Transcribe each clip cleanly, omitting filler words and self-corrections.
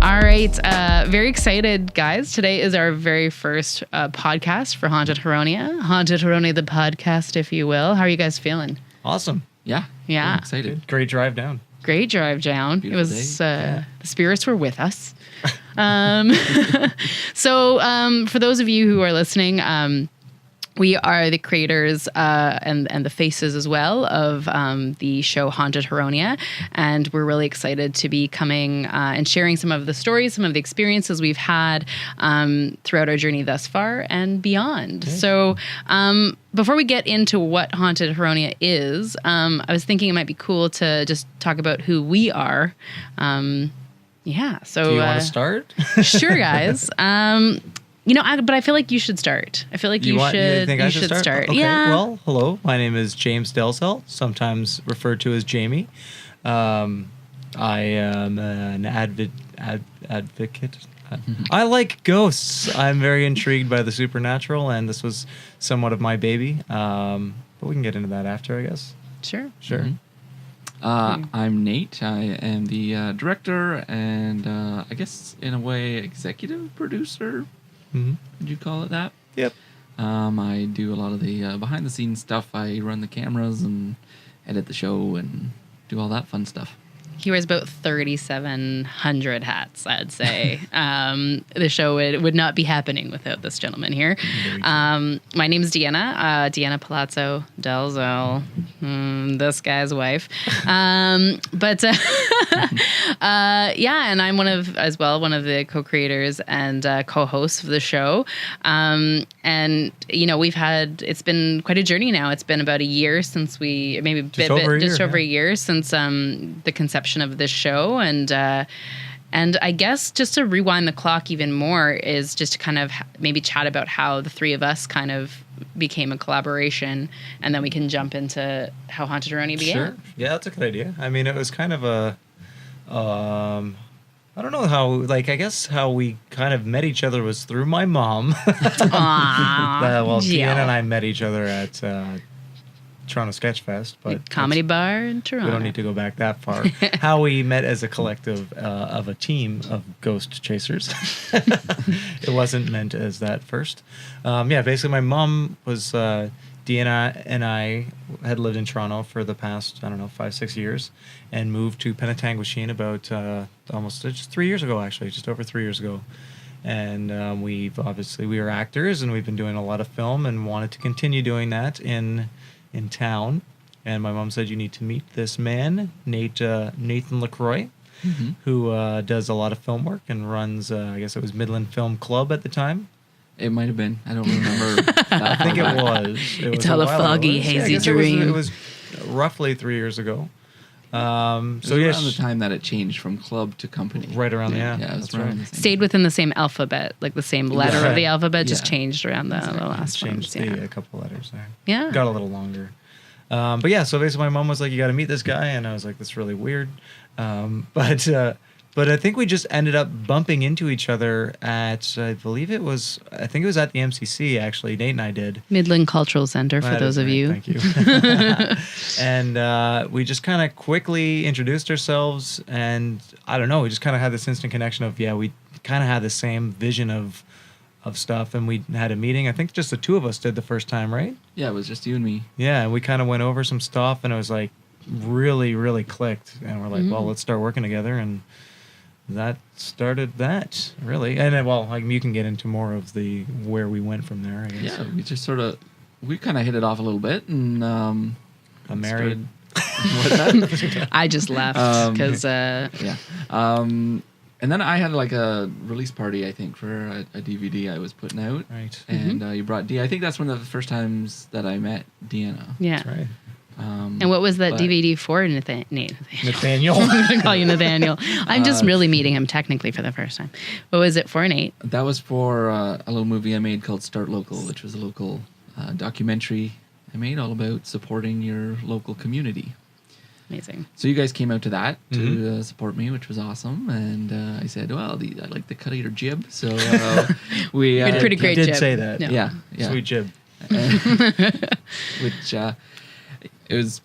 All right. Very excited, guys. Today is our very first podcast for Haunted Huronia. Haunted Huronia, the podcast, if you will. How are you guys feeling? Awesome. Yeah. I'm excited. Great drive down. Great drive down. Beautiful it was day. The spirits were with us. So for those of you who are listening, we are the creators and the faces as well of the show Haunted Huronia, and we're really excited to be coming and sharing some of the stories, some of the experiences we've had throughout our journey thus far and beyond. Okay. So before we get into what Haunted Huronia is, I was thinking it might be cool to just talk about who we are. Yeah. So do you want to start? Sure, guys. But I feel like you should start. I feel like you should start. Okay. Yeah. Well, hello. My name is James Delzell, sometimes referred to as Jamie. I am an advocate. I like ghosts. I'm very intrigued by the supernatural, and this was somewhat of my baby. But we can get into that after, I guess. Sure. Mm-hmm. I'm Nate. I am the director and I guess in a way executive producer. Mm-hmm. Would you call it that? Yep. I do a lot of the behind the scenes stuff. I run the cameras and edit the show and do all that fun stuff. He wears about 3,700 hats, I'd say. The show would not be happening without this gentleman here. My name is Deanna, Deanna Palazzo Delzell, this guy's wife. And I'm one of the co-creators and co-hosts of the show. It's been quite a journey now. It's been about a year since just over a year since the conception of this show, and I guess just to rewind the clock even more is just to kind of maybe chat about how the three of us kind of became a collaboration, and then we can jump into how Haunted Huronia began. Sure. Yeah, that's a good idea. I mean, it was kind of a I don't know how, I guess how we kind of met each other was through my mom. Deanna and I met each other at Toronto Sketch Fest, but comedy bar in Toronto. We don't need to go back that far. How we met as a collective of a team of ghost chasers. It wasn't meant as that first. Basically my mom was Deanna and I had lived in Toronto for the past 5-6 years, and moved to Penetanguishene about just 3 years ago, actually, just over 3 years ago. And we were actors, and we've been doing a lot of film and wanted to continue doing that in town. And my mom said, you need to meet this man, Nathan LaCroix, who does a lot of film work and runs, I guess it was Midland Film Club at the time. It might have been. I don't remember. I think it was. It's all a foggy, hazy dream. It was roughly 3 years ago. Around the time that it changed from club to company. Right around it was around the same Stayed within the same alphabet, like the same letter of the alphabet, just changed around the last one. Changed a couple letters there. Yeah. Got a little longer. So basically my mom was like, you got to meet this guy. And I was like, that's really weird. But I think we just ended up bumping into each other at, I think it was at the MCC, actually. Nate and I did. Midland Cultural Center, for those of you. Thank you. And we just kind of quickly introduced ourselves, and I don't know, we just kind of had this instant connection of, we kind of had the same vision of stuff, and we had a meeting. I think just the two of us did the first time, right? Yeah, it was just you and me. Yeah, and we kind of went over some stuff, and it was like really, really clicked. And we're like, well, let's start working together, and that started that, really. And then, you can get into more of where we went from there, I guess. Yeah, we kind of hit it off a little bit, and I'm married. What's that? I just left because and then I had a release party, I think, for a DVD I was putting out. Right. And you brought I think that's one of the first times that I met Deanna. Yeah. That's right. And what was that DVD for, Nathaniel? I'm going to call you Nathaniel. I'm just really meeting him technically for the first time. What was it for, Nate? That was for a little movie I made called Start Local, which was a local documentary I made all about supporting your local community. Amazing. So you guys came out to that to support me, which was awesome. And I said, well, I like the cut of your jib. So we... You did pretty great did jib. say that. No. Yeah. Sweet jib. Which... it was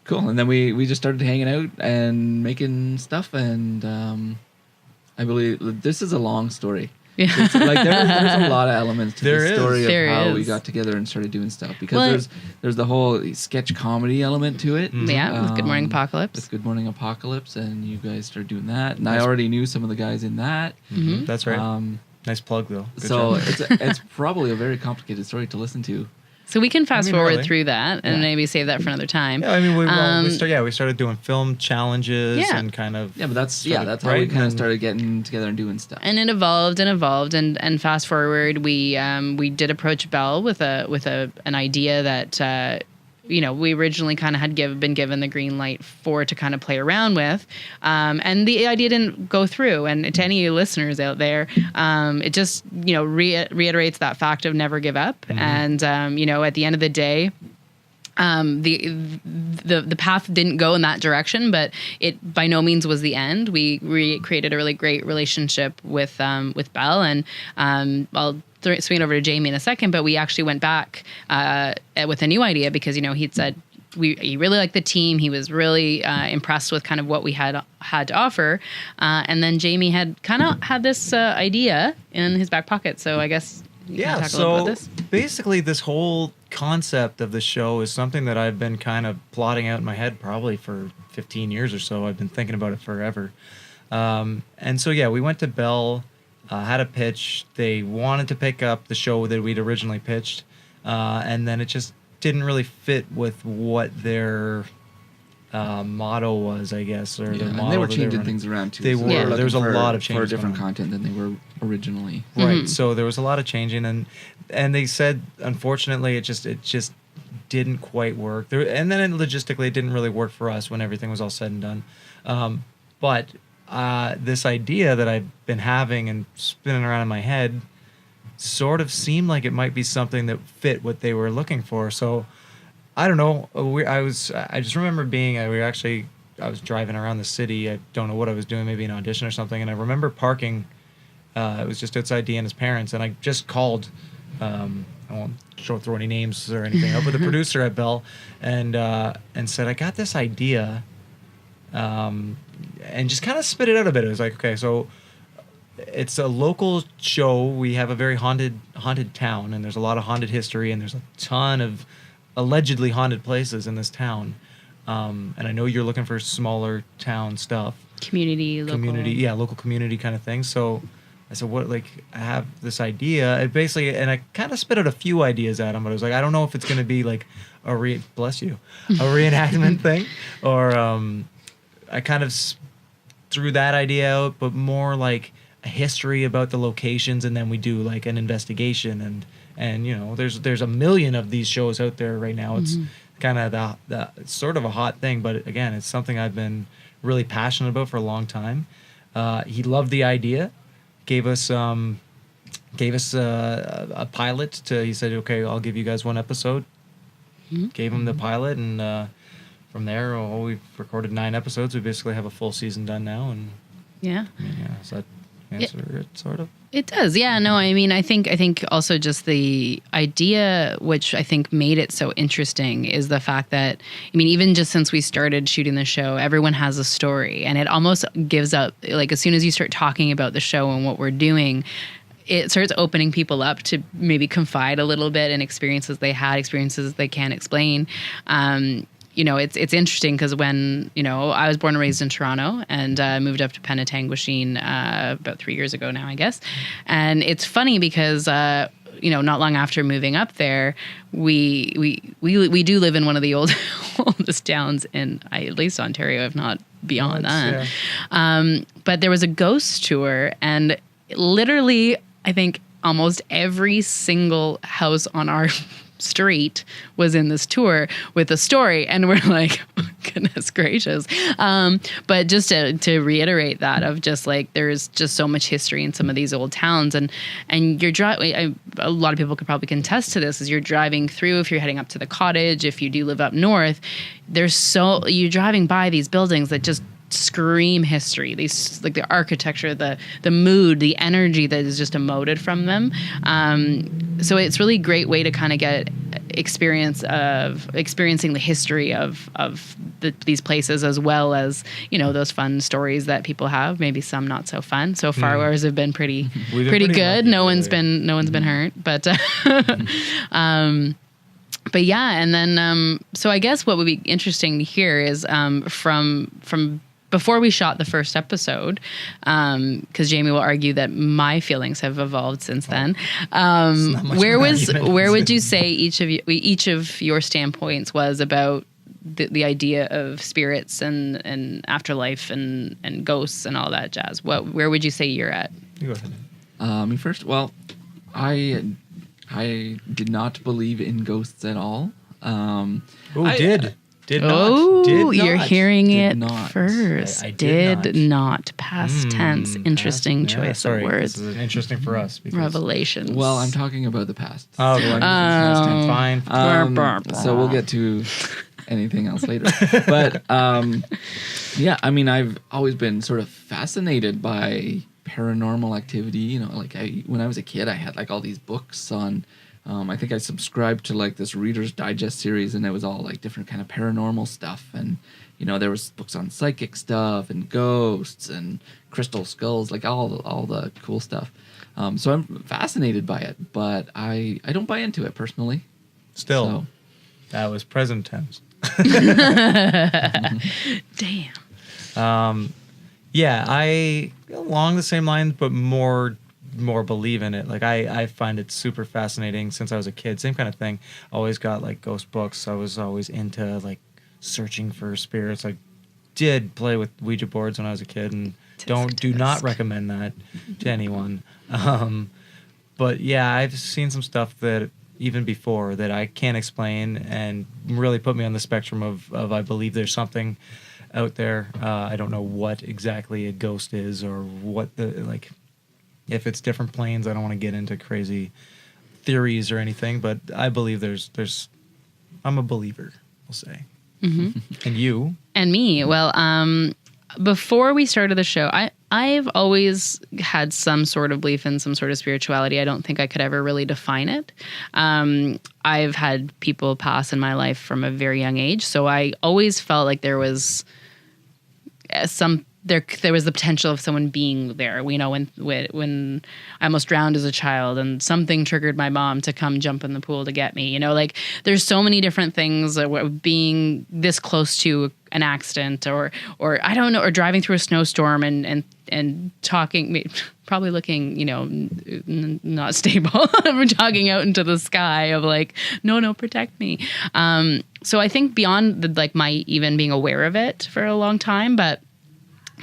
cool. And then we just started hanging out and making stuff, and I believe this is a long story. Yeah. It's like there's a lot of elements to the story of There how is. we got together and started doing stuff, because there's the whole sketch comedy element to it. Yeah, with Good Morning With Apocalypse. Good Morning Apocalypse, and you guys started doing that, and I already knew some of the guys in that. Mm-hmm. That's right. Nice plug, though. Good So job. it's probably a very complicated story to listen to. So we can fast forward really. through that and maybe save that for another time. Yeah, I mean, we started doing film challenges and kind of. Yeah, but that's how we right? kind of started getting together and doing stuff. And it evolved and fast forward, we did approach Bell with an idea that we originally kind of had been given the green light for to kind of play around with, and the idea didn't go through. And to any of you listeners out there, it just reiterates that fact of never give up. And at the end of the day, the path didn't go in that direction, but it by no means was the end. We created a really great relationship with Belle, and I'll swing it over to Jamie in a second, but we actually went back with a new idea because he'd said he really liked the team. He was really impressed with kind of what we had to offer, and then Jamie had kind of had this idea in his back pocket. So I guess you can talk a little about this. Basically, this whole concept of the show is something that I've been kind of plotting out in my head probably for 15 years or so. I've been thinking about it forever, and so we went to Bell. Had a pitch. They wanted to pick up the show that we'd originally pitched, and then it just didn't really fit with what their motto was, I guess, or their model. And they were changing things around too. They so were. There was a lot of for changes different going on. content than they were originally. Right. So there was a lot of changing, and they said, unfortunately, it just didn't quite work. And then logistically, it didn't really work for us when everything was all said and done. But this idea that I've been having and spinning around in my head sort of seemed like it might be something that fit what they were looking for. So I don't know. I just remember I was driving around the city. I don't know what I was doing, maybe an audition or something. And I remember parking. It was just outside Deanna's parents, and I just called. I won't throw any names or anything up, but the producer at Bell, and said, I got this idea. And just kind of spit it out a bit. It was like, okay, so it's a local show. We have a very haunted town, and there's a lot of haunted history, and there's a ton of allegedly haunted places in this town. And I know you're looking for smaller town stuff. Local community kind of thing. So I said, I have this idea. And basically, and I kind of spit out a few ideas at him, but I was like, I don't know if it's going to be like a reenactment thing, or I kind of threw that idea out, but more like a history about the locations, and then we do like an investigation, and there's a million of these shows out there right now. It's kind of the sort of a hot thing, but again, it's something I've been really passionate about for a long time. He loved the idea, gave us a pilot. He said, okay, I'll give you guys one episode. Gave him the pilot, and from there, we've recorded 9 episodes. We basically have a full season done now, and so that answer it sort of. It does, yeah. No, I mean, I think also just the idea, which I think made it so interesting, is the fact that, I mean, even just since we started shooting the show, everyone has a story, and it almost gives up, like, as soon as you start talking about the show and what we're doing, it starts opening people up to maybe confide a little bit in experiences they can't explain. It's interesting because when, I was born and raised in Toronto and moved up to Penetanguishene about 3 years ago now, I guess. And it's funny because, not long after moving up there, we do live in one of the oldest towns in at least Ontario, if not beyond that. Yeah. But there was a ghost tour, and literally, I think almost every single house on our street was in this tour with a story, and we're like, oh, goodness gracious. But just to reiterate that of just like, there's just so much history in some of these old towns, and you're driving. A lot of people could probably contest to this, as you're driving through, if you're heading up to the cottage, if you do live up north, you're driving by these buildings that just scream history. These, like, the architecture, the mood, the energy that is just emoted from them. So it's really great way to kind of get experiencing the history of these places, as well as, you know, those fun stories that people have. Maybe some not so fun. So far, ours have been pretty good. lucky, No one's really. been hurt, but but yeah. And then so I guess what would be interesting to hear is from before we shot the first episode, because Jamie will argue that my feelings have evolved since then. Where would you say each of your standpoints was about the idea of spirits and afterlife and ghosts and all that jazz? Where would you say you're at? You go ahead. Me first. Well, I did not believe in ghosts at all. Did not. Oh, Did you're not. hearing Did it not. first. I did not. Past tense. Interesting choice sorry, of words. This is interesting for us. Because, Revelations. Well, I'm talking about the past. Oh, So I'm- fine. So we'll get to anything else later. But yeah, I mean, I've always been sort of fascinated by paranormal activity. You know, like when I was a kid, I had like all these books on. I think I subscribed to like this Reader's Digest series, and it was all like different kind of paranormal stuff. And you know, there was books on psychic stuff and ghosts and crystal skulls, like all the cool stuff. So I'm fascinated by it, but I don't buy into it personally. Still, So, that was present tense. Damn. Yeah, I along the same lines, but more believe in it. Like I find it super fascinating since I was a kid. Same kind of thing. Always got like ghost books. I was always into like searching for spirits. I did play with Ouija boards when I was a kid, and do not recommend that to anyone. But yeah, I've seen some stuff that even before that I can't explain, and really put me on the spectrum of I believe there's something out there. I don't know what exactly a ghost is or what if it's different planes. I don't want to get into crazy theories or anything, but I believe there's I'm a believer, we'll say. Mm-hmm. And you? And me. Well, before we started the show, I've always had some sort of belief in some sort of spirituality. I don't think I could ever really define it. I've had people pass in my life from a very young age, so I always felt like there was there was the potential of someone being there. You know, when I almost drowned as a child and something triggered my mom to come jump in the pool to get me. You know, like there's so many different things. Being this close to an accident, or I don't know, or driving through a snowstorm and talking, probably looking, you know, not stable. We're talking out into the sky of like, no, protect me. So I think beyond my even being aware of it for a long time, but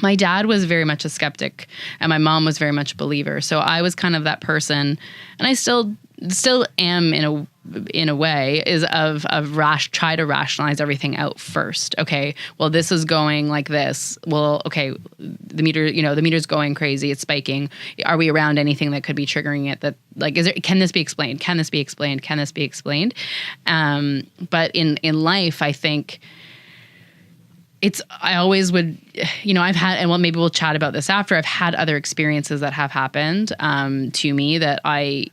my dad was very much a skeptic and my mom was very much a believer. So I was kind of that person, and I still am in a way, is of try to rationalize everything out first. Okay, well, this is going like this. Well, okay, the meter's going crazy. It's spiking. Are we around anything that could be triggering it? That like, can this be explained? Can this be explained? Can this be explained? But in life, I think I always would, you know, I've had, and well, maybe we'll chat about this after. I've had other experiences that have happened to me that I,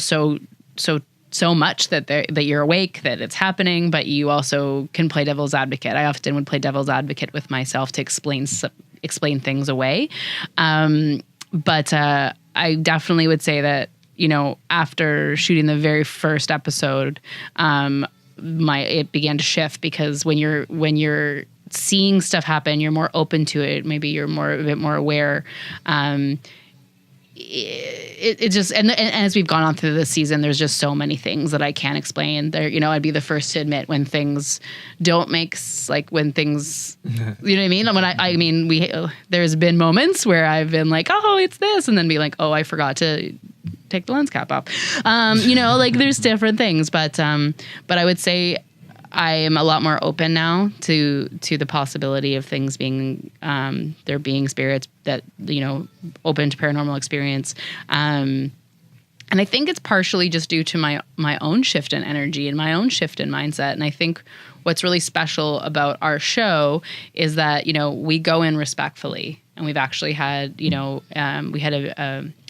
so much that you're awake, that it's happening, but you also can play devil's advocate. I often would play devil's advocate with myself to explain things away. But I definitely would say that, you know, after shooting the very first episode, it began to shift, because when you're seeing stuff happen, you're more open to it. Maybe you're a bit more aware. It just, and as we've gone on through this season, there's just so many things that I can't explain. There, you know, I'd be the first to admit when things don't make when things, you know what I mean? When I mean, there's been moments where I've been like, oh, it's this, and then be like, oh, I forgot to take the lens cap off. You know, like there's different things, but I would say I am a lot more open now to the possibility of things being, there being spirits that, you know, open to paranormal experience. And I think it's partially just due to my own shift in energy and my own shift in mindset. And I think what's really special about our show is that, you know, we go in respectfully. And we've actually had, you know, we had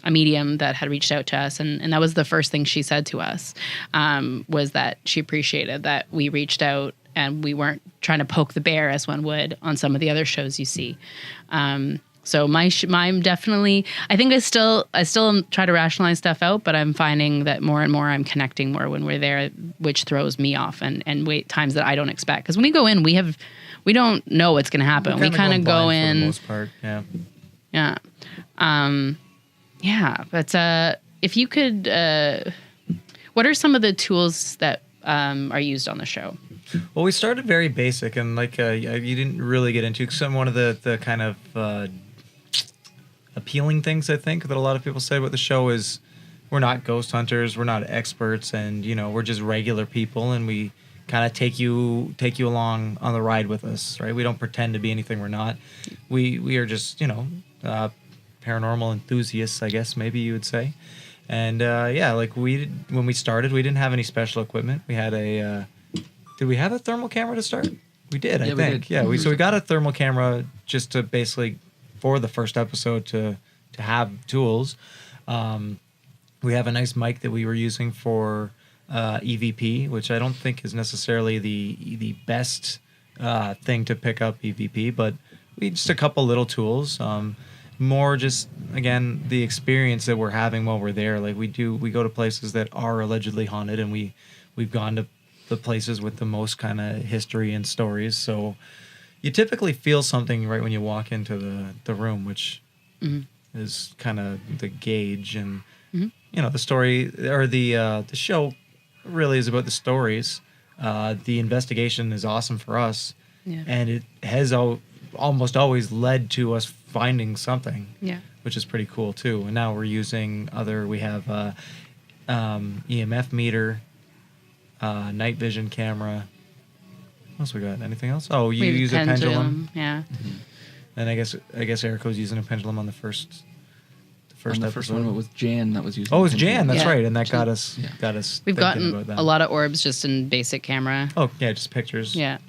a medium that had reached out to us, and that was the first thing she said to us, was that she appreciated that we reached out and we weren't trying to poke the bear as one would on some of the other shows you see. So I'm definitely, I think I still try to rationalize stuff out, but I'm finding that more and more I'm connecting more when we're there, which throws me off and wait times that I don't expect. Because when we go in, we don't know what's going to happen. We kind of go in for the most part. Yeah. Yeah. Yeah. But if you could, what are some of the tools that are used on the show? Well, we started very basic, and like you didn't really get into some one of the kind of appealing things I think that a lot of people say about the show is we're not ghost hunters, we're not experts, and we're just regular people, and we kind of take you along on the ride with us, right? We don't pretend to be anything we're not. We are just paranormal enthusiasts, I guess maybe you would say. And like when we started, we didn't have any special equipment. We had a did we have a thermal camera to start? We did, I think. We did. Yeah, so we got a thermal camera just to basically for the first episode to have tools. We have a nice mic that we were using for EVP, which I don't think is necessarily the best thing to pick up EVP, but we just a couple little tools. More just again the experience that we're having while we're there. Like we go to places that are allegedly haunted, and we've gone to the places with the most kind of history and stories. So you typically feel something right when you walk into the room, which is kind of the gauge. And the story or the show really is about the stories. The investigation is awesome for us, and it has almost always led to us finding something, which is pretty cool too. And now we're using we have EMF meter, night vision camera. What else we got? Anything else? Oh, you use a pendulum. Yeah. And I guess Erico's using a pendulum on the first episode. First one was Jan that was using. Oh, it was Jan. That's right, and that got us. We've gotten a lot of orbs just in basic camera. Oh yeah, just pictures. Yeah.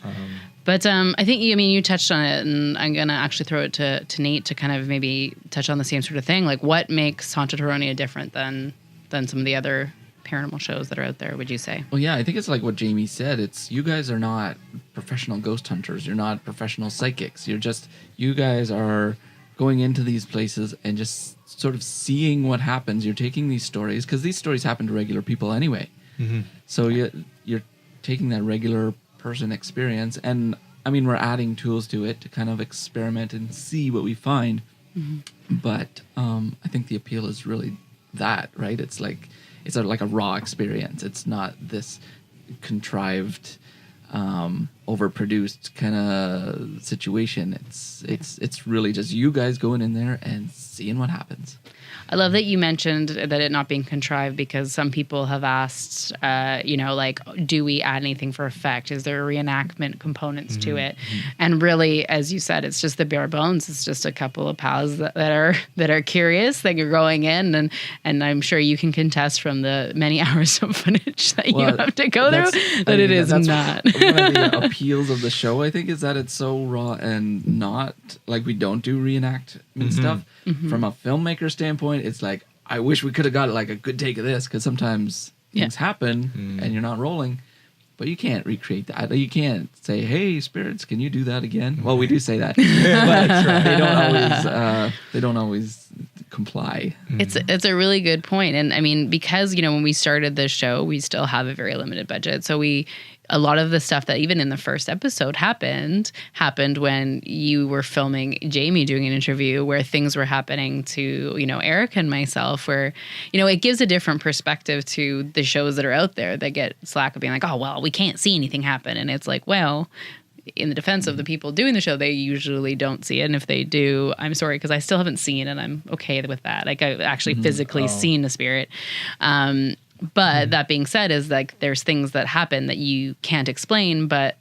But I think you touched on it, and I'm gonna actually throw it to Nate to kind of maybe touch on the same sort of thing. Like, what makes Haunted Huronia different than some of the other paranormal shows that are out there, would you say? Well, yeah, I think it's like what Jamie said. It's you guys are not professional ghost hunters. You're not professional psychics. You guys are going into these places and just sort of seeing what happens. You're taking these stories, because these stories happen to regular people anyway. Mm-hmm. So you're taking that regular person experience, and we're adding tools to it to kind of experiment and see what we find. Mm-hmm. But I think the appeal is really that, right? It's like a raw experience. It's not this contrived, overproduced kind of situation. It's really just you guys going in there and seeing what happens. I love that you mentioned that it not being contrived, because some people have asked, do we add anything for effect? Is there reenactment components to it? And really, as you said, it's just the bare bones. It's just a couple of pals that are curious, that you're going in, and I'm sure you can contest from the many hours of footage that you have to go through that it is not. One of the appeals of the show, I think, is that it's so raw and not like we don't do reenactment stuff. From a filmmaker standpoint, it's like, I wish we could have got like a good take of this, because sometimes things happen and you're not rolling, but you can't recreate that. You can't say, "Hey, spirits, can you do that again?" Well, we do say that, but they don't always comply. It's a really good point. And because when we started this show, we still have a very limited budget, so a lot of the stuff that even in the first episode happened when you were filming Jamie doing an interview, where things were happening to, Eric and myself, where, it gives a different perspective to the shows that are out there that get slack of being like, oh, well, we can't see anything happen. And it's like, well, in the defense of the people doing the show, they usually don't see it. And if they do, I'm sorry, because I still haven't seen, and I'm okay with that. Like, I've actually physically seen a spirit. But that being said, is like there's things that happen that you can't explain, but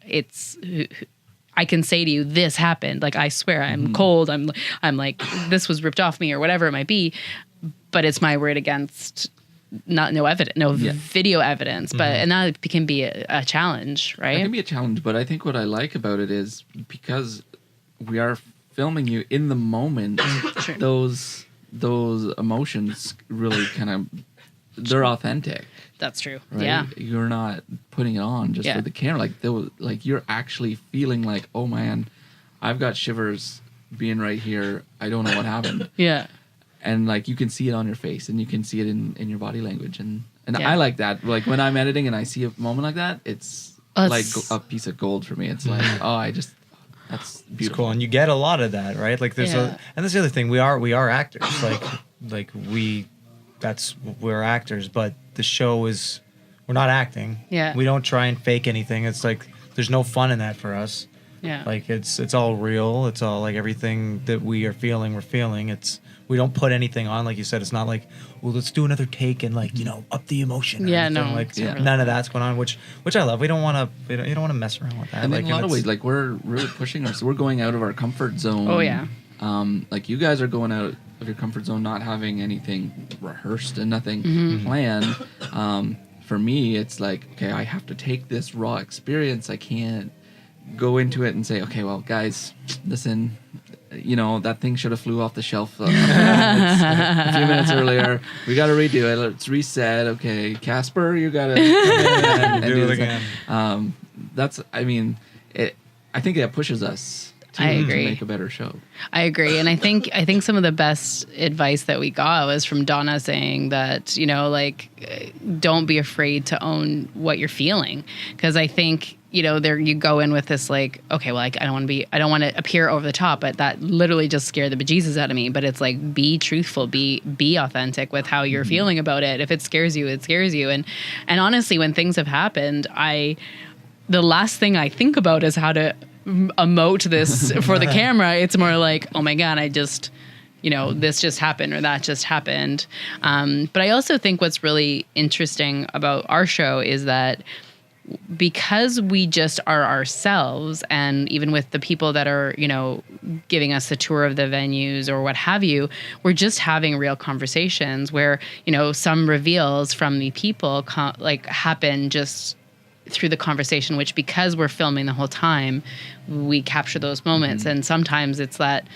I can say to you, this happened. Like, I swear, I'm cold. I'm like, this was ripped off me, or whatever it might be. But it's my word against no evidence, video evidence. But and that can be a challenge, right? It can be a challenge, but I think what I like about it is because we are filming you in the moment, those emotions really kind of, they're authentic. That's true. Right? Yeah. You're not putting it on just for the camera. Like you're actually feeling like, oh man, I've got shivers being right here. I don't know what happened. Yeah. And like you can see it on your face and you can see it in your body language. And I like that. Like when I'm editing and I see a moment like that, it's like a piece of gold for me. It's like, that's beautiful. It's cool. And you get a lot of that, right? Like there's and that's the other thing. We are actors. We're actors, but the show is, we're not acting. Yeah. We don't try and fake anything. It's like, there's no fun in that for us. Yeah. Like it's all real. It's all like everything that we are feeling, we're feeling. We don't put anything on. Like you said, it's not like, well, let's do another take and like, up the emotion. Yeah, no. Like none of that's going on, which I love. You don't want to mess around with that. And like, in a lot of ways, like we're really pushing ourselves. We're going out of our comfort zone. Oh yeah. Like you guys are going out of your comfort zone, not having anything rehearsed and nothing planned. For me, it's like, okay, I have to take this raw experience. I can't go into it and say, okay, well, guys, listen, that thing should have flew off the shelf a few minutes earlier. We got to redo it. Let's reset. Okay, Casper, you got to and do it again. I think that pushes us to make a better show. I agree. And I think some of the best advice that we got was from Donna saying that, don't be afraid to own what you're feeling. Because I think, there you go in with this like, okay, well, I don't want to appear over the top, but that literally just scared the bejesus out of me. But it's like, be truthful, be authentic with how you're feeling about it. If it scares you, it scares you. And honestly, when things have happened, the last thing I think about is how to emote this for the camera. It's more like, oh my God, I just, this just happened or that just happened. But I also think what's really interesting about our show is that because we just are ourselves, and even with the people that are, giving us the tour of the venues or what have you, we're just having real conversations where, some reveals from the people happen just through the conversation, which because we're filming the whole time, we capture those moments. And sometimes it's that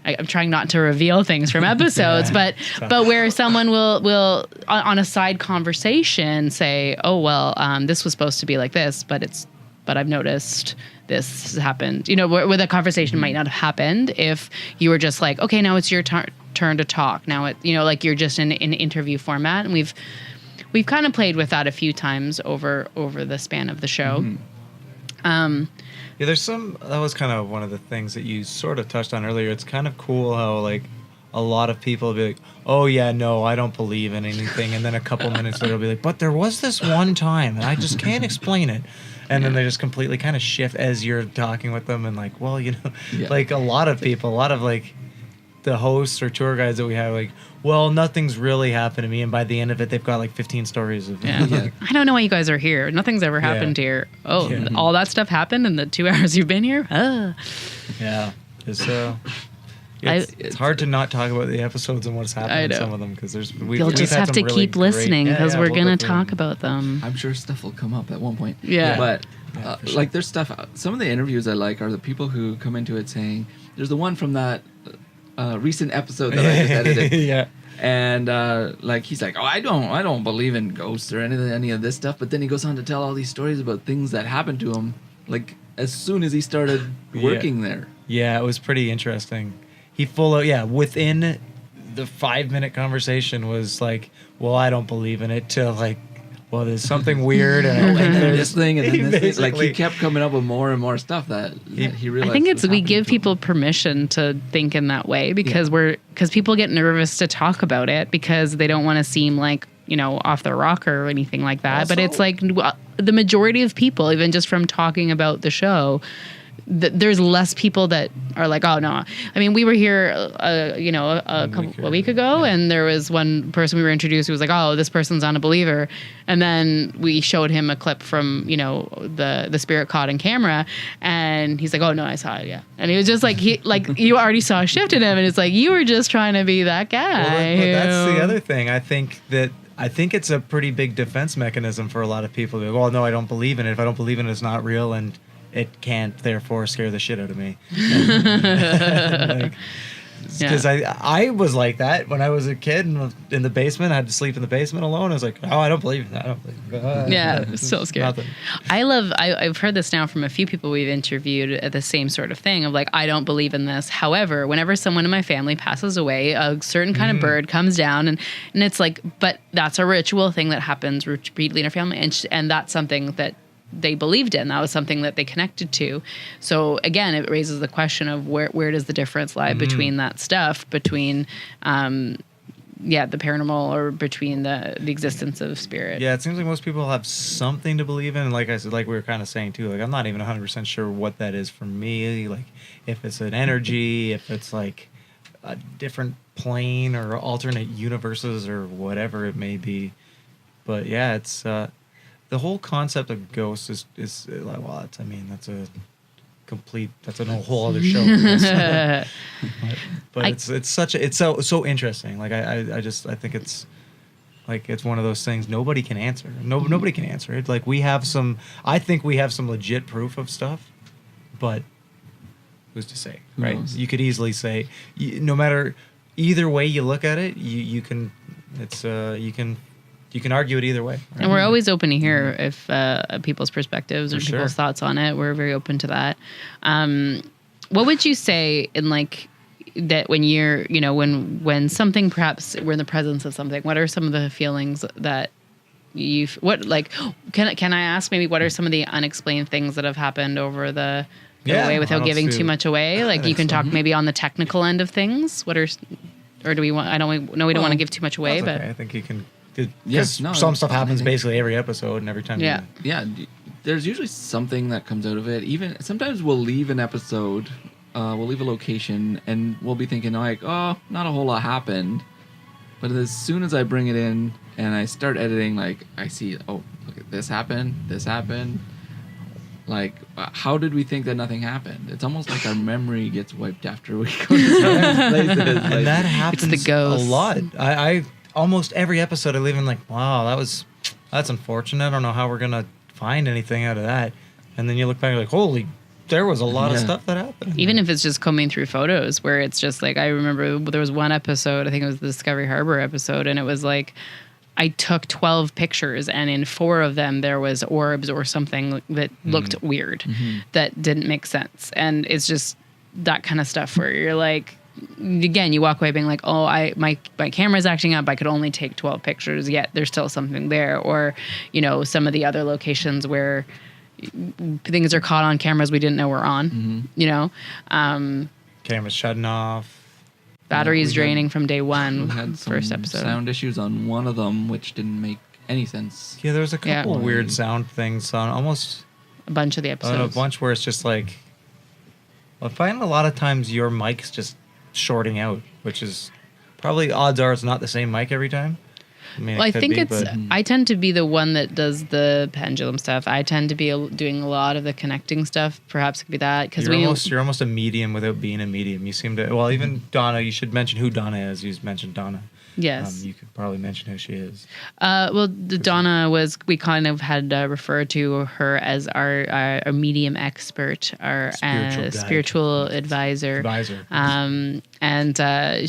I'm trying not to reveal things from episodes, but where someone will on a side conversation say, oh, well, this was supposed to be like this, but I've noticed this happened, where the conversation might not have happened if you were just like, okay, now it's your turn to talk. Now like you're just in an interview format. And we've kind of played with that a few times over the span of the show. There's that was kind of one of the things that you sort of touched on earlier. It's kind of cool how like a lot of people will be like, oh yeah, no, I don't believe in anything. And then a couple minutes later, they'll be like, but there was this one time and I just can't explain it. And then they just completely kind of shift as you're talking with them. And like, well, like a lot of like the hosts or tour guides that we have, like, well, nothing's really happened to me, and by the end of it, they've got like 15 stories of. I don't know why you guys are here. Nothing's ever happened here. Oh, all that stuff happened in the 2 hours you've been here. Yeah, it's hard to not talk about the episodes and what's happened in some of them because you'll just have to keep listening because we're gonna talk about them. I'm sure stuff will come up at one point. Yeah, but sure. Like there's stuff. Some of the interviews I like are the people who come into it saying, "There's the one from that." Recent episode that I just edited. And like he's like, oh, I don't believe in ghosts or any of this stuff. But then he goes on to tell all these stories about things that happened to him, like as soon as he started working there. Yeah, it was pretty interesting. He within the 5-minute conversation was like, well, I don't believe in it, to like, well, there's something weird, and then this thing, and then this thing. Like he kept coming up with more and more stuff that he realized. I think we give people permission to think in that way because people get nervous to talk about it because they don't want to seem like off the rocker or anything like that. Also, but it's like the majority of people, even just from talking about the show, there's less people that are like, oh no. I mean, we were here, a week ago, and there was one person we were introduced who was like, oh, this person's not a believer, and then we showed him a clip from the spirit caught in camera, and he's like, oh no, I saw it, yeah, and he was just like, you already saw a shift in him, and it's like you were just trying to be that guy. Well, that's the other thing. I think it's a pretty big defense mechanism for a lot of people. They're like, well, no, I don't believe in it. If I don't believe in it, it's not real, and it can't therefore scare the shit out of me. because I was like that when I was a kid and in the basement. I had to sleep in the basement alone. I was like, oh, I don't believe in that. I don't believe in that. Yeah, so scary. Nothing. I've heard this now from a few people we've interviewed at the same sort of thing of like, I don't believe in this. However, whenever someone in my family passes away, a certain kind of bird comes down and it's like, but that's a ritual thing that happens repeatedly in our family. And that's something that they believed in. That was something that they connected to. So again, it raises the question of where does the difference lie between that stuff, between the paranormal, or between the existence of spirit. Yeah, it seems like most people have something to believe in. And like I said, like we were kind of saying too, like I'm not even 100% sure what that is for me. Like if it's an energy, if it's like a different plane or alternate universes or whatever it may be. But yeah, it's the whole concept of ghosts is like, well, that's a whole other show. but it's so interesting. Like I think it's like it's one of those things nobody can answer. Nobody can answer it. Like I think we have some legit proof of stuff, but who's to say, right? You could easily say, no matter either way you look at it, you can argue it either way. Right? And we're always open to hear if people's perspectives or people's thoughts on it. We're very open to that. What would you say in like that when you're, when something, perhaps we're in the presence of something, what are some of the feelings that can I ask maybe what are some of the unexplained things that have happened over the way without giving too much away? Like you can talk maybe on the technical end of things. Or do we want, we don't want to give too much away, but I think you can. Some stuff happens basically every episode and every time. Yeah. There's usually something that comes out of it. Even sometimes we'll leave an episode, we'll leave a location, and we'll be thinking like, oh, not a whole lot happened. But as soon as I bring it in and I start editing, like I see, oh, look at this happened. Like, how did we think that nothing happened? It's almost like our memory gets wiped after we go to certain places. And that happens it's the ghost. A lot. I almost every episode I leave in like, wow, that's unfortunate. I don't know how we're gonna find anything out of that. And then you look back and you're like, holy, there was a lot of stuff that happened. Even if it's just combing through photos where it's just like, I remember there was one episode, I think it was the Discovery Harbor episode, and it was like I took 12 pictures and in 4 of them there was orbs or something that looked weird, that didn't make sense. And it's just that kind of stuff where you're like, again, you walk away being like, oh, my camera's acting up. I could only take 12 pictures, yet there's still something there. Or, some of the other locations where things are caught on cameras we didn't know were on, Cameras shutting off. Batteries draining from day one. We had some first episode. Sound issues on one of them, which didn't make any sense. Yeah, there was a couple weird sound things on almost a bunch of the episodes. A bunch where it's just like, I find a lot of times your mic's just shorting out, which is probably odds are it's not the same mic every time. I think I tend to be the one that does the pendulum stuff. I tend to be doing a lot of the connecting stuff. Perhaps it could be that because you're almost a medium without being a medium. You seem to. Well, even Donna. You should mention who Donna is. You mentioned Donna. Yes. You could probably mention who she is. Donna was, we kind of had referred to her as our medium expert, our spiritual advisor. And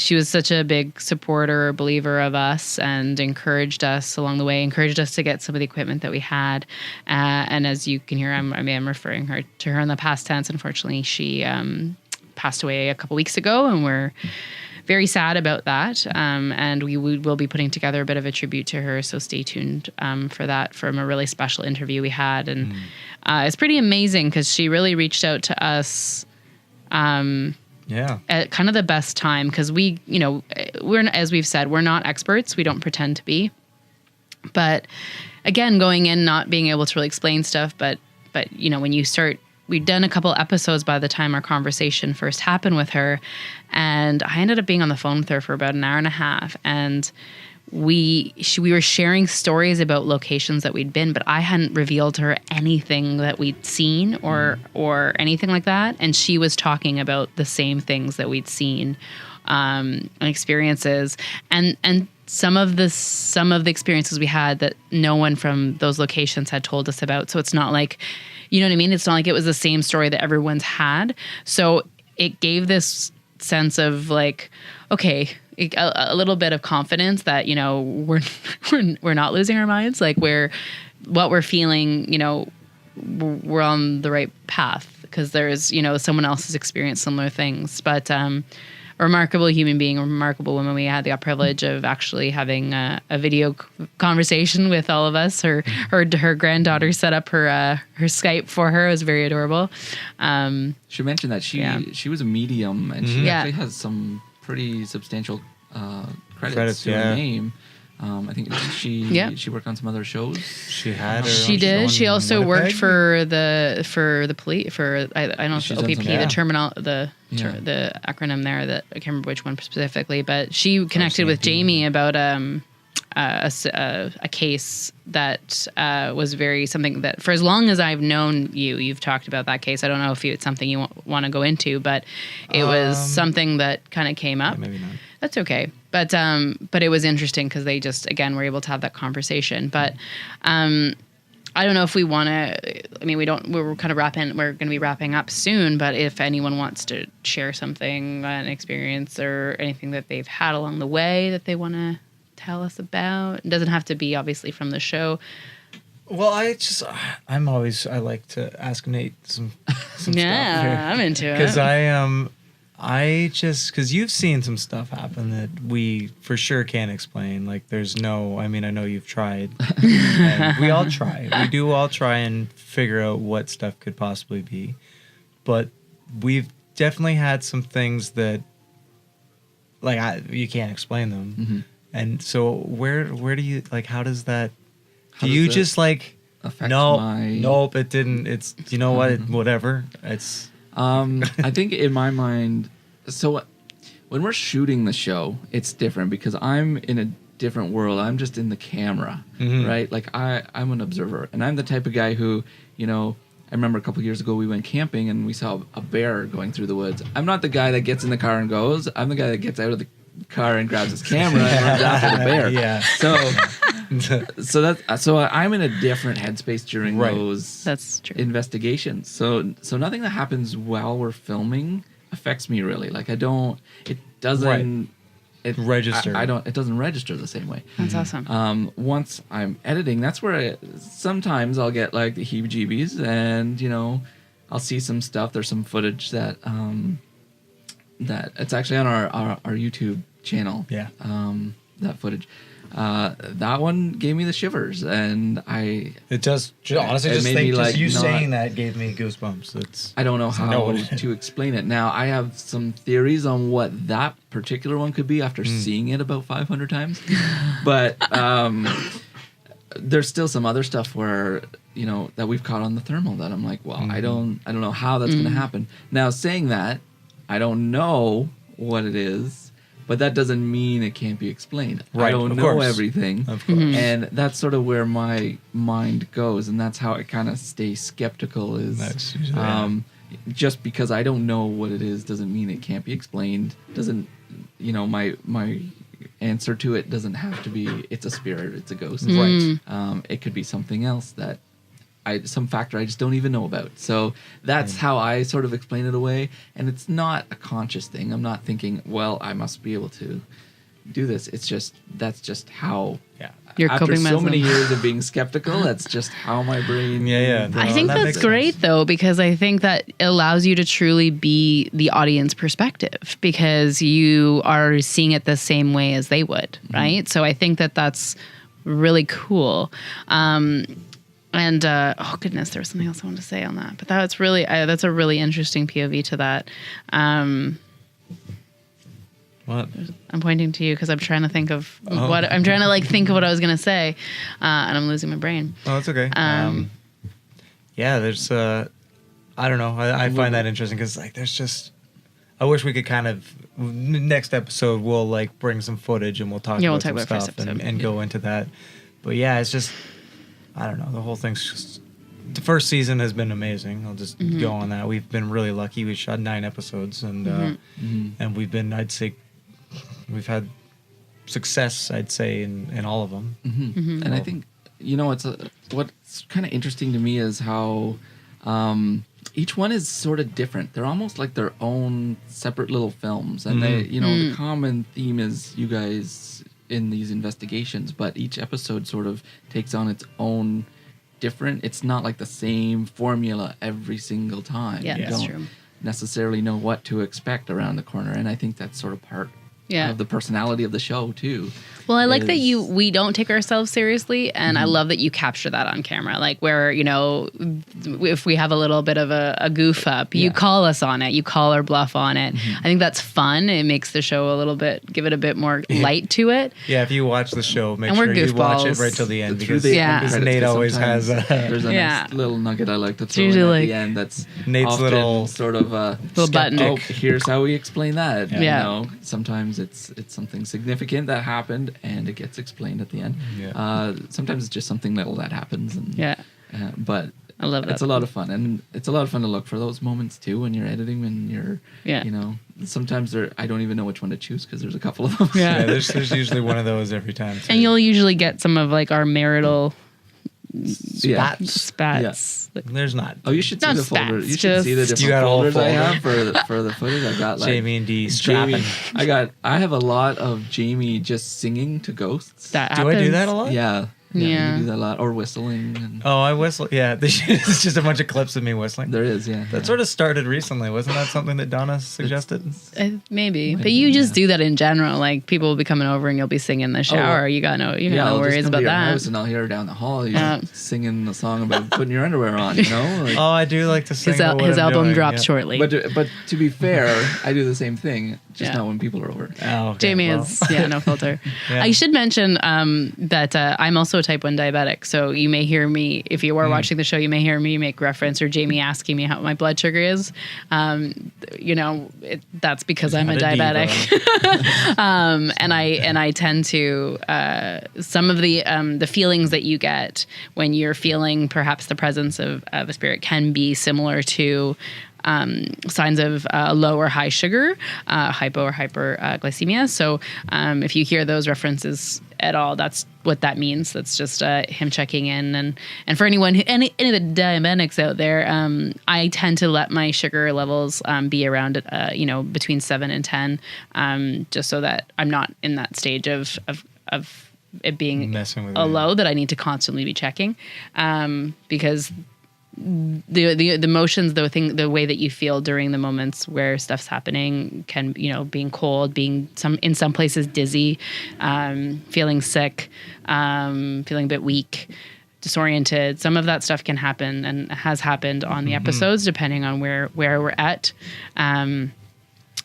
she was such a big supporter, believer of us, and encouraged us along the way, encouraged us to get some of the equipment that we had. And as you can hear, I'm referring to her in the past tense. Unfortunately, she passed away a couple weeks ago, and we're very sad about that. And we will be putting together a bit of a tribute to her. So stay tuned for that, from a really special interview we had. And it's pretty amazing because she really reached out to us at kind of the best time. Because we're, as we've said, we're not experts. We don't pretend to be. But again, going in, not being able to really explain stuff. But when you start, we'd done a couple episodes by the time our conversation first happened with her. And I ended up being on the phone with her for about an hour and a half. And we were sharing stories about locations that we'd been, but I hadn't revealed to her anything that we'd seen or anything like that. And she was talking about the same things that we'd seen, and experiences. And some of the experiences we had that no one from those locations had told us about. So it's not like, you know what I mean? It's not like it was the same story that everyone's had. So it gave this sense of like, okay, a little bit of confidence that, you know, we're not losing our minds. Like what we're feeling, you know, we're on the right path because there's, you know, someone else has experienced similar things. But a remarkable human being, a remarkable woman. We had the privilege of actually having a video conversation with all of us. Her granddaughter set up her Skype for her. It was very adorable. She mentioned that she was a medium, and she actually has some pretty substantial credits to her name. I think she worked on some other shows. She had. She did. She also worked for the police for I don't know OPP, the acronym there. That I can't remember which one specifically, but she connected with Jamie about a case that was very something that for as long as I've known you've talked about that case. I don't know if it's something you want to go into, but it was something that kind of came up. Yeah, maybe not. That's okay. But it was interesting because they just, again, were able to have that conversation. But I don't know if we want to, I mean, we're kind of we're going to be wrapping up soon, but if anyone wants to share something, an experience or anything that they've had along the way that they want to tell us about, it doesn't have to be obviously from the show. Well, I like to ask Nate some stuff here. Yeah, I'm into it. Because because you've seen some stuff happen that we for sure can't explain. Like I know you've tried. And we all try. We do all try and figure out what stuff could possibly be. But we've definitely had some things that, like, you can't explain them. Mm-hmm. And so where do you, like, how does that, do you just like, nope, it didn't, it's, you know what, whatever, it's... I think in my mind, so when we're shooting the show, it's different because I'm in a different world. I'm just in the camera, right? Like I'm an observer, and I'm the type of guy who, you know, I remember a couple years ago we went camping and we saw a bear going through the woods. I'm not the guy that gets in the car and goes. I'm the guy that gets out of the car and grabs his camera and runs after the bear. Yeah. So I'm in a different headspace during those That's true. investigations. So nothing that happens while we're filming affects me really. Like it doesn't register. It doesn't register the same way. That's awesome. Once I'm editing, that's where sometimes I'll get like the heebie-jeebies, and you know, I'll see some stuff. There's some footage that it's actually on our YouTube channel. Yeah. That footage. That one gave me the shivers, and it does. Honestly, saying that gave me goosebumps. I don't know how to explain it. Now, I have some theories on what that particular one could be after seeing it about 500 times, but there's still some other stuff where, you know, that we've caught on the thermal that I'm like, well, I don't know how that's going to happen. Now, saying that, I don't know what it is. But that doesn't mean it can't be explained. Right, I don't know everything. Of course. And that's sort of where my mind goes. And that's how I kind of stay skeptical is just because I don't know what it is doesn't mean it can't be explained. Doesn't, you know, my answer to it doesn't have to be it's a spirit, it's a ghost. Right. It could be something else that some factor I just don't even know about. So that's how I sort of explain it away. And it's not a conscious thing. I'm not thinking, well, I must be able to do this. It's just, that's just how, You're after so many years of being skeptical, that's just how my brain. I think that's great though, because I think that allows you to truly be the audience perspective because you are seeing it the same way as they would. Right. So I think that that's really cool. And oh goodness, there was something else I wanted to say on that, but that's really that's a really interesting POV to that. What? I'm pointing to you because I'm trying to think of what I'm trying to think of what I was gonna say, and I'm losing my brain. Oh, that's okay. There's I don't know. I find that interesting because there's just I wish we could kind of next episode we'll bring some footage and we'll talk about some stuff and go into that. But yeah, it's just. I don't know. The whole thing's just... The first season has been amazing. I'll just go on that. We've been really lucky. We shot 9 episodes, and and we've been, I'd say, we've had success, I'd say, in all of them. And I think, you know, what's kind of interesting to me is how each one is sort of different. They're almost like their own separate little films, and they, the common theme is you guys in these investigations, but each episode sort of takes on its own different. It's not like the same formula every single time. Yeah, you that's don't true. necessarily know what to expect around the corner, and I think that's sort of part of the personality of the show too. Well, I like that we don't take ourselves seriously, and I love that you capture that on camera. Like where, if we have a little bit of a goof up, you call us on it, you call our bluff on it. I think that's fun. It makes the show give it a bit more light to it. Yeah, if you watch the show, make And sure we're you watch it goofballs. right till the end, Through because the end because credits, Nate 'cause always has sometimes there's a nice little nugget I like to throw in usually at like the end. That's Nate's often little sort of little button. Oh, here's how we explain that. Yeah. Sometimes it's something significant that happened and it gets explained at the end. Yeah. Sometimes it's just something little that happens. And, but I love that. It's a lot of fun, and it's a lot of fun to look for those moments too when you're editing. When you're, sometimes I don't even know which one to choose because there's a couple of them. Yeah, there's usually one of those every time. And you'll usually get some of like our marital spats. Like, There's not. Oh, you should see Not the folder. spats, You should see the just- You different got a whole folders I folder? have for the footage. I got like Jamie and Dee strapping. I have a lot of Jamie just singing to ghosts. that Do I do happens. that a lot? Yeah. Yeah. You do that a lot, or whistling. And Oh, I whistle. Yeah, it's just a bunch of clips of me whistling. there is, yeah. That sort of started recently. Wasn't that something that Donna suggested? Maybe, Might but be, you just yeah. do that in general. Like people will be coming over and you'll be singing in the shower. You got no I'll worries just come about to your that. house and I'll hear her down the hall. Yeah. Singing the song about putting your underwear on. Like, Oh, I do like to sing. His, about what his I'm album doing, drops yeah. shortly. but to be fair, I do the same thing, just Yeah. not when people are over. Oh, okay, Jamie well. is no filter. Yeah. I should mention that I'm also a type 1 diabetic, so you may hear me, if you are watching the show, you may hear me make reference or Jamie asking me how my blood sugar is. That's because I'm a Not diabetic. And I tend to some of the feelings that you get when you're feeling perhaps the presence of a spirit can be similar to signs of low or high sugar, hypo or hyperglycemia. So if you hear those references at all, that's what that means. That's just him checking in. And for any of the diabetics out there, I tend to let my sugar levels be around between 7 and 10, just so that I'm not in that stage of it being Messing with a it. low that I need to constantly be checking, because the emotions, the way that you feel during the moments where stuff's happening can, being cold, being in some places dizzy, feeling sick, feeling a bit weak, disoriented. Some of that stuff can happen and has happened on the episodes, depending on where we're at.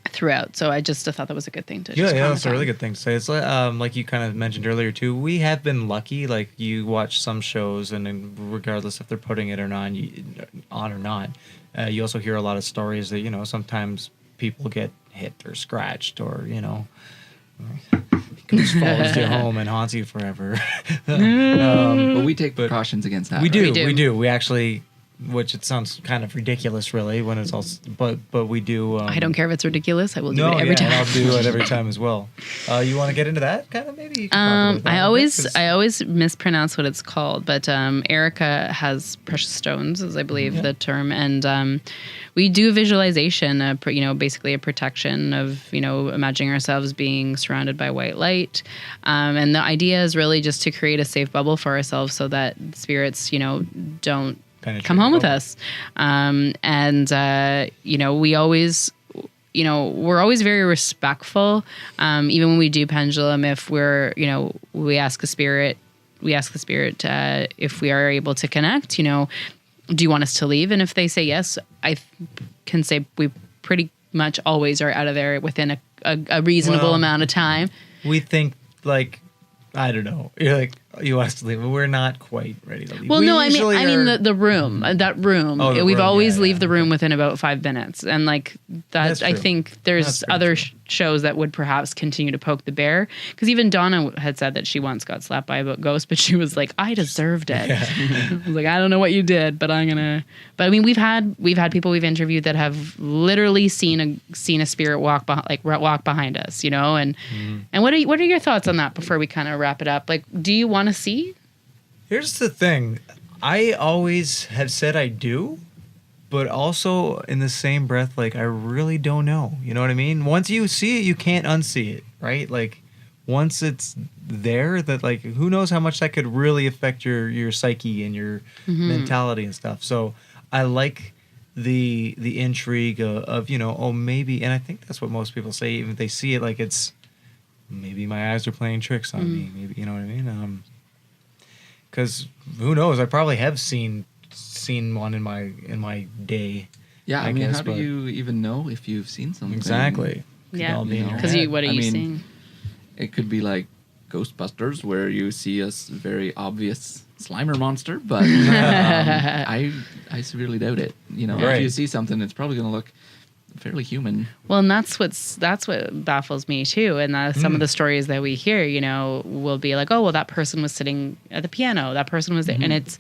Throughout, so I just thought that was a good thing to. Yeah, just comment that's a on. really good thing to say. It's like you kind of mentioned earlier too. We have been lucky. Like you watch some shows, and then regardless if they're putting it or not, you also hear a lot of stories that sometimes people get hit or scratched, or ghost follows you home and haunts you forever. But we take precautions against that. We right? do. We do. We actually. Which it sounds kind of ridiculous, really, when it's all. But we do. I don't care if it's ridiculous. I will do it every time. And I'll do it every time as well. You want to get into that kind of maybe? You can talk about that I a always bit, 'cause- I always mispronounce what it's called, but Erica has precious stones, as I believe the term, and we do visualization, basically a protection of imagining ourselves being surrounded by white light, and the idea is really just to create a safe bubble for ourselves so that spirits don't Penetrate come home the with bubble. us, we always. We're always very respectful. Even when we do pendulum, if we ask the spirit if we are able to connect, do you want us to leave? And if they say yes, I can say we pretty much always are out of there within a reasonable amount of time. We think I don't know. You're like, you want us to leave, but we're not quite ready to leave. Well, We no, I mean usually the room, that room. Oh, the We've room, always yeah, leave yeah, the room okay. within about 5 minutes, and that That's I true. think there's That's pretty other true. shows that would perhaps continue to poke the bear, because even Donna had said that she once got slapped by a ghost, but she was like, I deserved it. I was like, I don't know what you did, but I'm gonna. But I mean, we've had people we've interviewed that have literally seen a spirit walk behind us, and and what are your thoughts on that before we kind of wrap it up? Like, do you want to see? Here's the thing. I always have said I do, but also in the same breath, like, I really don't know. You know what I mean? Once you see it, you can't unsee it, right? Like, once it's there, that, like, who knows how much that could really affect your psyche and your mentality and stuff. So I like the intrigue of, you know, oh, maybe, and I think that's what most people say, even if they see it, like, it's maybe my eyes are playing tricks on me, maybe, you know what I mean? Because who knows? I probably have seen one in my day. Yeah, I mean, guess, how do you even know if you've seen something? Exactly. Yeah, Could all be in your because head. what are you seeing? It could be like Ghostbusters, where you see a very obvious Slimer monster, but I severely doubt it. You know, Right. if you see something, it's probably going to look fairly human. Well, and that's what baffles me too. And some of the stories that we hear, you know, will be like, oh, well, that person was sitting at the piano, that person was there, and it's,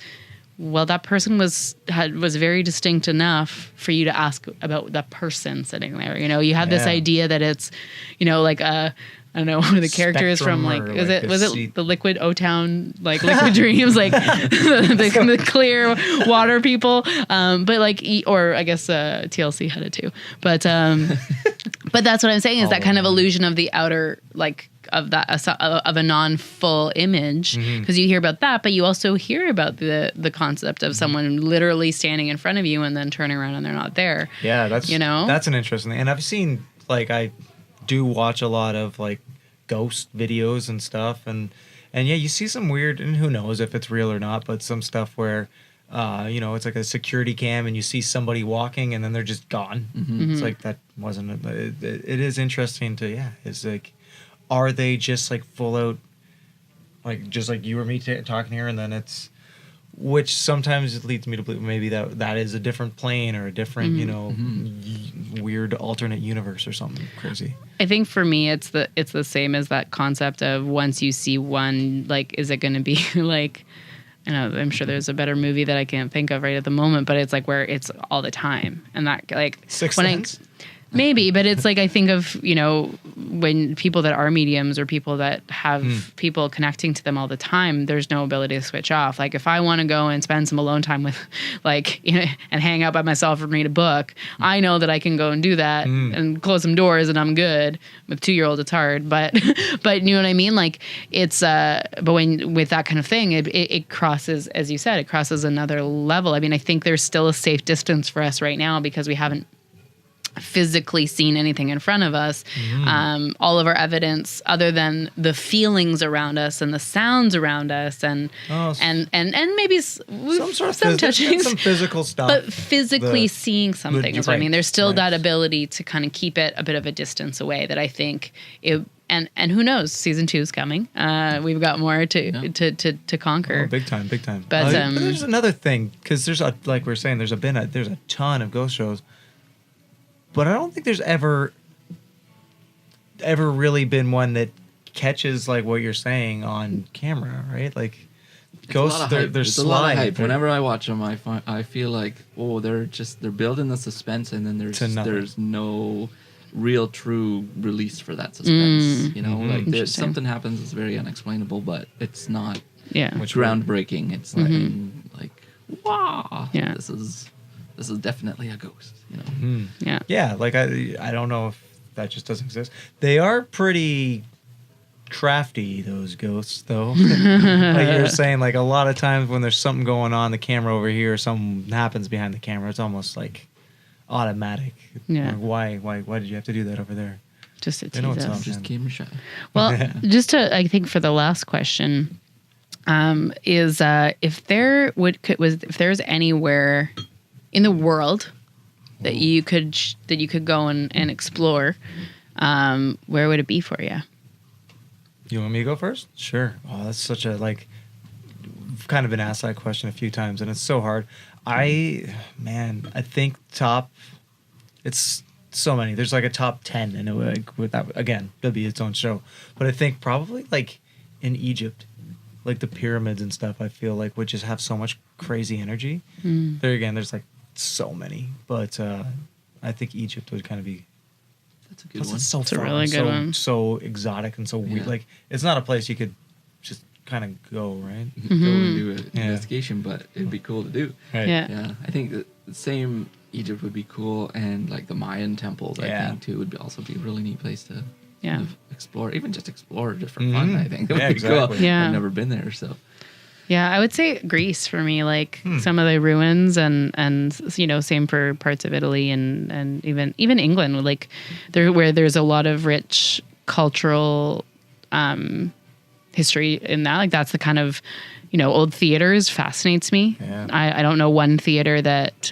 well, that person was very distinct enough for you to ask about that person sitting there. You know, you have this idea that it's, you know, like I don't know who the character is from. Like, was it the Liquid O-Town, like Liquid Dreams, like the clear water people? But like, or I guess TLC had it too. But that's what I'm saying is that kind of illusion of the outer, like, of that of a non-full image, because you hear about that, but you also hear about the concept of someone literally standing in front of you and then turning around and they're not there. Yeah, that's, you know, that's an interesting thing. And I've seen, like, I do watch a lot of, like, ghost videos and stuff, and yeah, you see some weird, and who knows if it's real or not, but some stuff where you know, it's like a security cam and you see somebody walking and then they're just gone. It's like, that wasn't it is interesting to, yeah, it's like, are they just like full out, like, just like you or me talking here, and then it's, which sometimes it leads me to believe maybe that is a different plane or a different, you know, weird alternate universe or something crazy. I think for me, it's the same as that concept of, once you see one, like, is it going to be like, I know, I'm sure there's a better movie that I can't think of right at the moment, but it's like where it's all the time, and that, like, Sixth Sense? Maybe, but it's like, I think of, you know, when people that are mediums or people that have people connecting to them all the time, there's no ability to switch off. Like, if I want to go and spend some alone time with, like, you know, and hang out by myself and read a book, I know that I can go and do that and close some doors and I'm good. With 2-year-olds, it's hard, but you know what I mean? Like, it's, but when, with that kind of thing, it crosses, as you said, it crosses another level. I mean, I think there's still a safe distance for us right now because we haven't physically seen anything in front of us. All of our evidence, other than the feelings around us and the sounds around us, and maybe some sort of touching, some physical stuff, but physically seeing something is what I mean. There's still that ability to kind of keep it a bit of a distance away. That I think it. And who knows? Season 2 is coming. We've got more to conquer. Oh, big time. But there's another thing, because there's like we're saying, there's a ton of ghost shows. But I don't think there's ever really been one that catches, like, what you're saying on camera, right? Like, ghosts, there's a lot of hype. Whenever I watch them, I feel like, oh, they're building the suspense, and then there's no real true release for that suspense. You know, like, there's something happens that's very unexplainable, but it's not groundbreaking. It's like wow, this is definitely a ghost, you know? Yeah, like, I don't know if that just doesn't exist. They are pretty crafty, those ghosts, though. Like you're saying, like, a lot of times when there's something going on, the camera over here, something happens behind the camera, it's almost like automatic. Yeah. Like, why did you have to do that over there? Just to They know tease it's us. on. Just camera shy. Well, just to, I think for the last question, is if there's anywhere in the world that you could go and explore, where would it be for you? You want me to go first? Sure. Oh, that's such a, like, I've kind of been asked that question a few times, and it's so hard. I think it's so many. There's like a top 10, and like, with that, again, it'll be its own show. But I think probably, like, in Egypt, like the pyramids and stuff, I feel like would just have so much crazy energy. There again, there's like so many, but I think Egypt would kind of be. That's a good one. It's so It's a fun, really good one. so exotic and so weird. Like, it's not a place you could just kind of go, right? You could go and do an investigation, but it'd be cool to do. Right. Yeah. Yeah, I think the same Egypt would be cool, and like the Mayan temples, I think too would also be a really neat place to kind of explore, even just explore just for fun. I think it would be cool. Yeah. I've never been there, so. Yeah, I would say Greece for me, like some of the ruins and you know, same for parts of Italy and even England, like where there's a lot of rich cultural history in that. Like that's the kind of, you know, old theaters fascinates me. Yeah. I don't know one theater that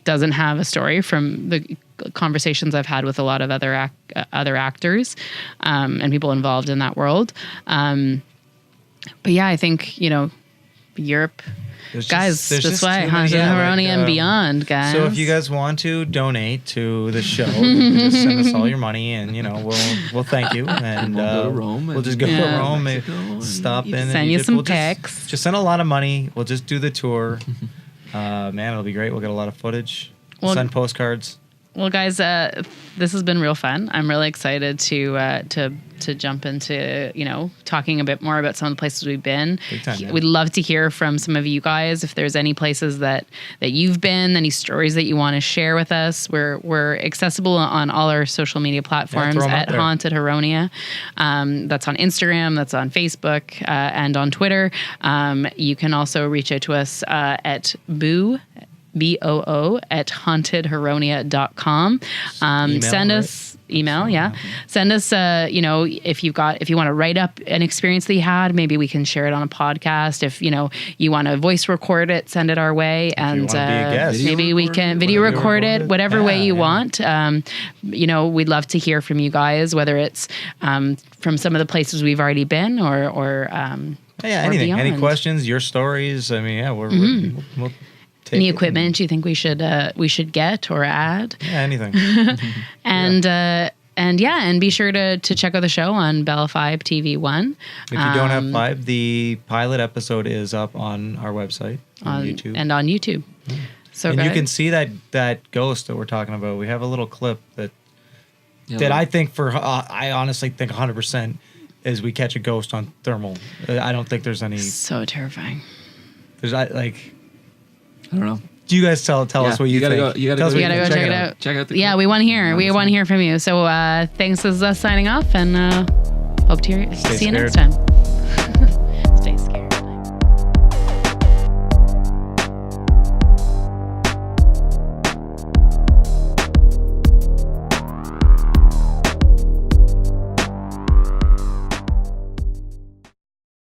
doesn't have a story from the conversations I've had with a lot of other actors and people involved in that world. But yeah, I think, you know, Europe, guys, that's why Haunted Huronia and beyond, guys. So if you guys want to donate to the show, you can just send us all your money, and you know we'll thank you, and we'll go to Rome. We'll just go to Rome and stop in. Send you some pics. Just send a lot of money. We'll just do the tour. Man, it'll be great. We'll get a lot of footage. We'll send postcards. Well, guys, this has been real fun. I'm really excited to jump into, you know, talking a bit more about some of the places we've been. Big time, yeah. We'd love to hear from some of you guys if there's any places that you've been, any stories that you want to share with us. We're accessible on all our social media platforms at Haunted Huronia. That's on Instagram, that's on Facebook, and on Twitter. You can also reach out to us at BOO at hauntedhuronia.com. Send us email. Yeah. Send us, you know, if you want to write up an experience that you had, maybe we can share it on a podcast. If, you know, you want to voice record it, send it our way. And maybe we can video record it, whatever way you want. You know, we'd love to hear from you guys, whether it's from some of the places we've already been or anything. Beyond. Any questions, your stories. I mean, we'll any equipment you think we should get or add? Yeah, anything. And be sure to check out the show on Bell 5 TV 1. If you don't have 5, the pilot episode is up on our website on YouTube. And on YouTube. So you can see that ghost that we're talking about. We have a little clip that I think I honestly think 100% is we catch a ghost on thermal. I don't think there's any. So terrifying. There's like. I don't know. Do you guys tell us what you think? You gotta go check it out. Check out the clip. We want to hear. We want to hear from you. So thanks. This is us signing off, and hope to see you next time.